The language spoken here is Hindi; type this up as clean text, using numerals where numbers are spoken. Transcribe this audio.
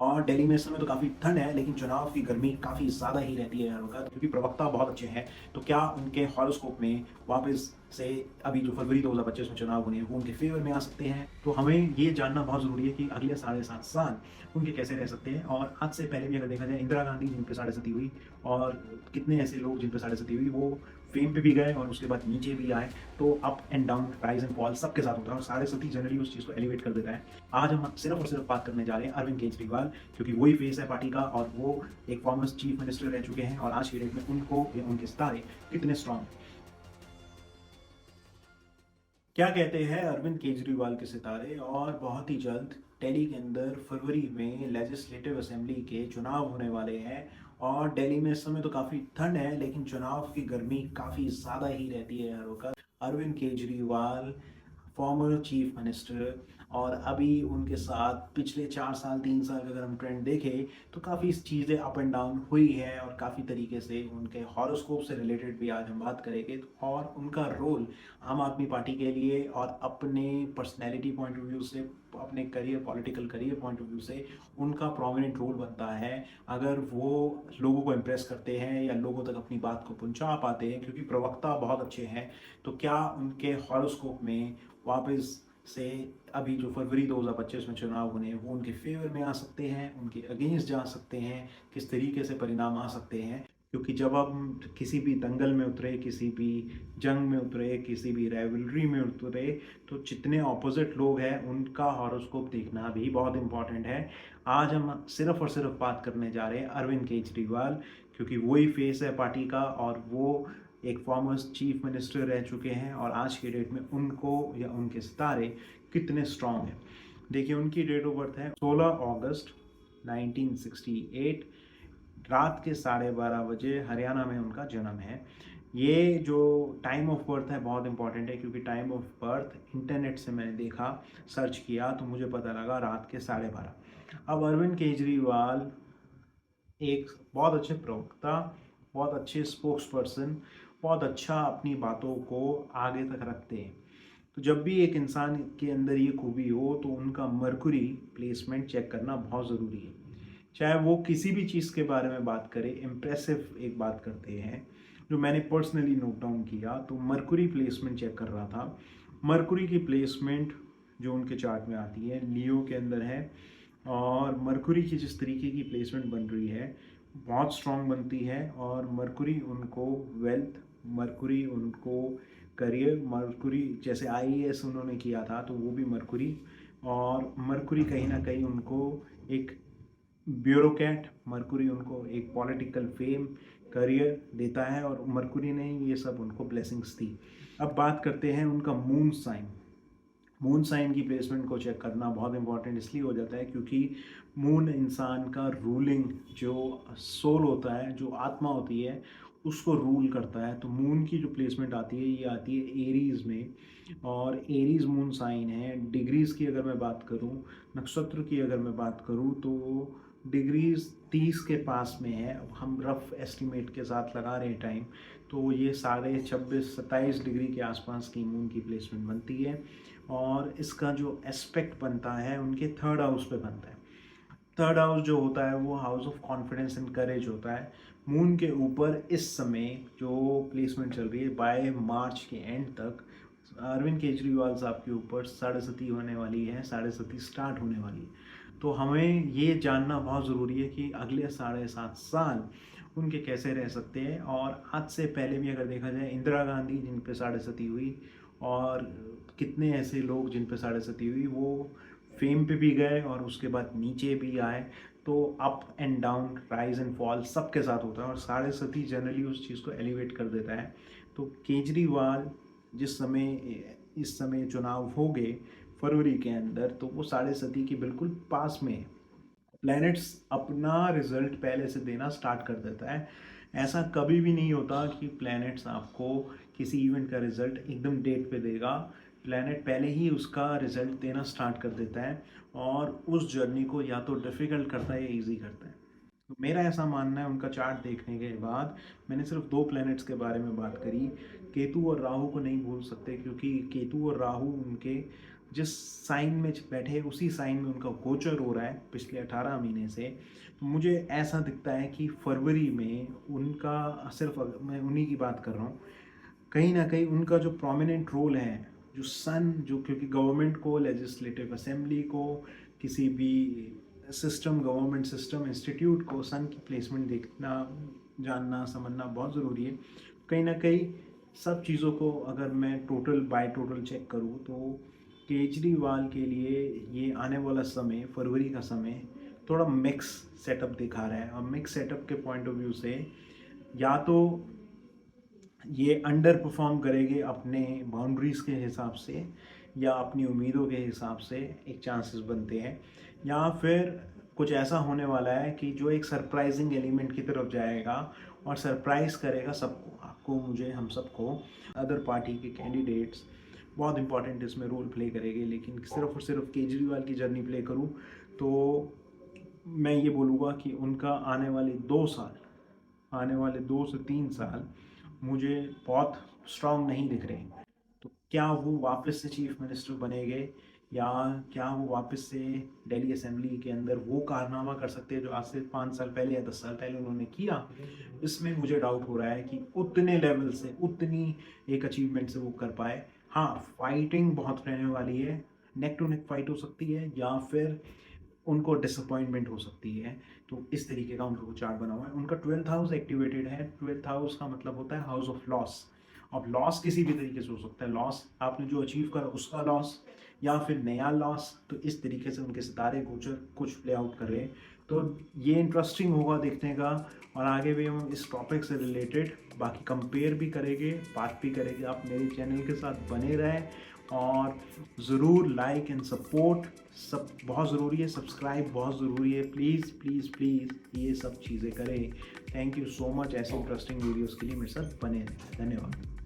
और दिल्ली में इस समय तो काफ़ी ठंड है, लेकिन चुनाव की गर्मी काफ़ी ज़्यादा ही रहती है हर वक़्त, क्योंकि प्रवक्ता बहुत अच्छे हैं। तो क्या उनके हॉरोस्कोप में वापस से अभी जो फरवरी 2025 में चुनाव होने हैं, वो उनके फ़ेवर में आ सकते हैं? तो हमें ये जानना बहुत ज़रूरी है कि अगले साढ़े 7 साल उनके कैसे रह सकते हैं। और आज से पहले भी अगर देखा जाए, इंदिरा गांधी जिन पे साढ़े सती हुई, और कितने ऐसे लोग जिन पे साढ़े सती हुई, वो फेम पे भी गए और उसके बाद नीचे भी आए। तो up and down, rise and fall सबके साथ होता है, और साढ़े सती जनरली उस चीज़ को एलिवेट कर देता है। आज हम सिर्फ और सिर्फ बात करने जा रहे हैं अरविंद केजरीवाल, क्योंकि वही फेस है पार्टी का, और वो एक फॉर्मर चीफ मिनिस्टर रह चुके हैं, और आज की डेट में उनको या उनके सितारे कितने स्ट्रांग हैं। क्या कहते हैं अरविंद केजरीवाल के सितारे? और बहुत ही जल्द दिल्ली के अंदर फरवरी में लेजिस्लेटिव असेंबली के चुनाव होने वाले हैं। और दिल्ली में इस समय तो काफ़ी ठंड है, लेकिन चुनाव की गर्मी काफ़ी ज़्यादा ही रहती है हर वक्त। Arvind Kejriwal, former chief minister, और अभी उनके साथ पिछले 4 साल 3 साल का अगर हम ट्रेंड देखें, तो काफ़ी चीज़ें अप एंड डाउन हुई है, और काफ़ी तरीके से उनके हॉरोस्कोप से रिलेटेड भी आज हम बात करेंगे। और उनका रोल आम आदमी पार्टी के लिए, और अपने पर्सनैलिटी पॉइंट ऑफ व्यू से, अपने career, political career point of view से उनका प्रोमिनेंट रोल बनता है। अगर वो लोगों को इम्प्रेस करते हैं या लोगों तक अपनी बात को पहुंचा पाते हैं, क्योंकि प्रवक्ता बहुत अच्छे हैं। तो क्या उनके हॉरोस्कोप में वापस से अभी जो फरवरी 2025 में चुनाव होने हैं, वो उनके फेवर में आ सकते हैं, उनके अगेंस्ट जा सकते हैं? किस तरीके से परिणाम आ सकते हैं? क्योंकि जब हम किसी भी दंगल में उतरे, किसी भी जंग में उतरे, किसी भी राइवलरी में उतरे, तो जितने ऑपोजिट लोग हैं उनका हॉरोस्कोप देखना भी बहुत इंपॉर्टेंट है। आज हम सिर्फ और सिर्फ बात करने जा रहे हैं अरविंद केजरीवाल, क्योंकि वही फेस है पार्टी का, और वो एक फॉर्मर चीफ मिनिस्टर रह चुके हैं, और आज के डेट में उनको या उनके सितारे कितने स्ट्रांग हैं। देखिए, उनकी डेट ऑफ बर्थ है 16 अगस्त 1968। रात के 12:30 बजे हरियाणा में उनका जन्म है। ये जो टाइम ऑफ बर्थ है बहुत इंपॉर्टेंट है, क्योंकि टाइम ऑफ बर्थ इंटरनेट से मैंने देखा, सर्च किया, तो मुझे पता लगा रात के 12:30। अब अरविंद केजरीवाल एक बहुत अच्छे प्रवक्ता, बहुत अच्छे स्पोक्स पर्सन, बहुत अच्छा अपनी बातों को आगे तक रखते हैं। तो जब भी एक इंसान के अंदर ये खूबी हो, तो उनका मरकुरी प्लेसमेंट चेक करना बहुत ज़रूरी है। चाहे वो किसी भी चीज़ के बारे में बात करें, इम्प्रेसिव एक बात करते हैं, जो मैंने पर्सनली नोट डाउन किया, तो मरकुरी प्लेसमेंट चेक कर रहा था। मरकुरी की प्लेसमेंट जो उनके चार्ट में आती है, लियो के अंदर है। और मरकुरी की जिस तरीके की प्लेसमेंट बन रही है, बहुत स्ट्रांग बनती है। और मरकुरी उनको वेल्थ, मरकुरी उनको करियर, मरकुरी जैसे आईएएस उन्होंने किया था, तो वो भी मरकुरी। और मरकुरी कहीं ना कहीं उनको एक ब्यूरोक्रेट, मरकुरी उनको एक पॉलिटिकल फेम, करियर देता है, और मरकुरी ने ये सब उनको ब्लेसिंग्स दी। अब बात करते हैं उनका मून साइन। मून साइन की प्लेसमेंट को चेक करना बहुत इंपॉर्टेंट इसलिए हो जाता है, क्योंकि मून इंसान का रूलिंग जो सोल होता है, जो आत्मा होती है, उसको रूल करता है। तो मून की जो प्लेसमेंट आती है, ये आती है एरीज में, और एरीज मून साइन है। डिग्रीज की अगर मैं बात करूं, नक्षत्र की अगर मैं बात करूं, तो डिग्रीज 30 के पास में है। अब हम रफ एस्टिमेट के साथ लगा रहे हैं टाइम, तो ये साढ़े 26-27 डिग्री के आसपास की मून की प्लेसमेंट बनती है। और इसका जो एस्पेक्ट बनता है, उनके थर्ड हाउस पे बनता है। थर्ड हाउस जो होता है, वो house of confidence and courage होता है। मून के ऊपर इस समय जो प्लेसमेंट चल रही है, बाय मार्च के एंड तक अरविंद केजरीवाल साहब के ऊपर साढ़े सती होने वाली है, साढ़े सती स्टार्ट होने वाली है। तो हमें ये जानना बहुत ज़रूरी है कि अगले 7.5 साल उनके कैसे रह सकते हैं। और आज से पहले भी अगर देखा जाए, इंदिरा गांधी जिन पे साढ़े सती हुई, और कितने ऐसे लोग जिन पे साढ़े सती हुई, वो फेम पे भी गए और उसके बाद नीचे भी आए। तो up and down, rise and fall सबके साथ होता है, और साढ़े सती जनरली उस चीज़ को एलिवेट कर देता है। तो केजरीवाल जिस समय, इस समय चुनाव हो गए फरवरी के अंदर, तो वो साढ़े सती के बिल्कुल पास में है। प्लैनेट्स अपना रिजल्ट पहले से देना स्टार्ट कर देता है। ऐसा कभी भी नहीं होता कि प्लैनेट्स आपको किसी इवेंट का रिजल्ट एकदम डेट पे देगा। प्लैनेट पहले ही उसका रिजल्ट देना स्टार्ट कर देता है, और उस जर्नी को या तो डिफ़िकल्ट करता है या ईजी करता है। तो मेरा ऐसा मानना है, उनका चार्ट देखने के बाद, मैंने सिर्फ 2 प्लैनेट्स के बारे में बात करी। केतु और राहु को नहीं भूल सकते, क्योंकि केतु और राहु उनके जिस साइन में बैठे उसी साइन में उनका गोचर हो रहा है पिछले 18 महीने से। तो मुझे ऐसा दिखता है कि फरवरी में उनका, सिर्फ मैं उन्हीं की बात कर रहा हूँ, कहीं ना कहीं उनका जो प्रोमिनेंट रोल है, जो सन, जो क्योंकि गवर्नमेंट को, लेजिस्लेटिव असेंबली को, किसी भी सिस्टम, गवर्नमेंट सिस्टम, इंस्टीट्यूट को सन की प्लेसमेंट देखना, जानना, समझना बहुत ज़रूरी है। कहीं ना कहीं सब चीज़ों को अगर मैं टोटल बाय टोटल चेक करूँ तो केजरीवाल के लिए ये आने वाला समय, फरवरी का समय, थोड़ा मिक्स सेटअप दिखा रहा है। और मिक्स सेटअप के पॉइंट ऑफ व्यू से या तो ये अंडर परफॉर्म करेंगे अपने बाउंड्रीज़ के हिसाब से या अपनी उम्मीदों के हिसाब से, एक चांसेस बनते हैं, या फिर कुछ ऐसा होने वाला है कि जो एक सरप्राइजिंग एलिमेंट की तरफ जाएगा और सरप्राइज करेगा सबको, आपको, मुझे, हम सबको। अदर पार्टी के कैंडिडेट्स बहुत इंपॉर्टेंट इसमें रोल प्ले करेंगे, लेकिन सिर्फ और सिर्फ केजरीवाल की जर्नी प्ले करूँ तो मैं ये बोलूँगा कि उनका आने वाले 2 से 3 साल मुझे बहुत स्ट्रांग नहीं दिख रहे। तो क्या वो वापस से चीफ मिनिस्टर बनेंगे, या क्या वो वापस से दिल्ली असेंबली के अंदर वो कारनामा कर सकते हैं जो आज से 5 साल पहले या 10 साल पहले उन्होंने किया? इसमें मुझे डाउट हो रहा है कि उतने लेवल से, उतनी एक अचीवमेंट से वो कर पाए। हाँ, फाइटिंग बहुत रहने वाली है, नेक टू नेक फाइट हो सकती है, या फिर उनको डिसअपॉइंटमेंट हो सकती है। तो इस तरीके का उनका चार्ट बना हुआ है। उनका 12th हाउस एक्टिवेटेड है। 12th हाउस का मतलब होता है हाउस ऑफ लॉस। अब लॉस किसी भी तरीके से हो सकता है, लॉस आपने जो अचीव करा उसका लॉस, या फिर नया लॉस। तो इस तरीके से उनके सितारे गोचर कुछ प्ले आउट कर रहे हैं। तो ये इंटरेस्टिंग होगा देखने का, और आगे भी हम इस टॉपिक से रिलेटेड बाकी कंपेयर भी करेंगे, बात भी करेंगे। आप मेरे चैनल के साथ बने रहें और ज़रूर लाइक एंड सपोर्ट सब बहुत ज़रूरी है, सब्सक्राइब बहुत ज़रूरी है। प्लीज़ प्लीज़ प्लीज़ ये सब चीज़ें करें। Thank you so much. ऐसे इंटरेस्टिंग वीडियोज़ के लिए मेरे साथ बने रहें। धन्यवाद।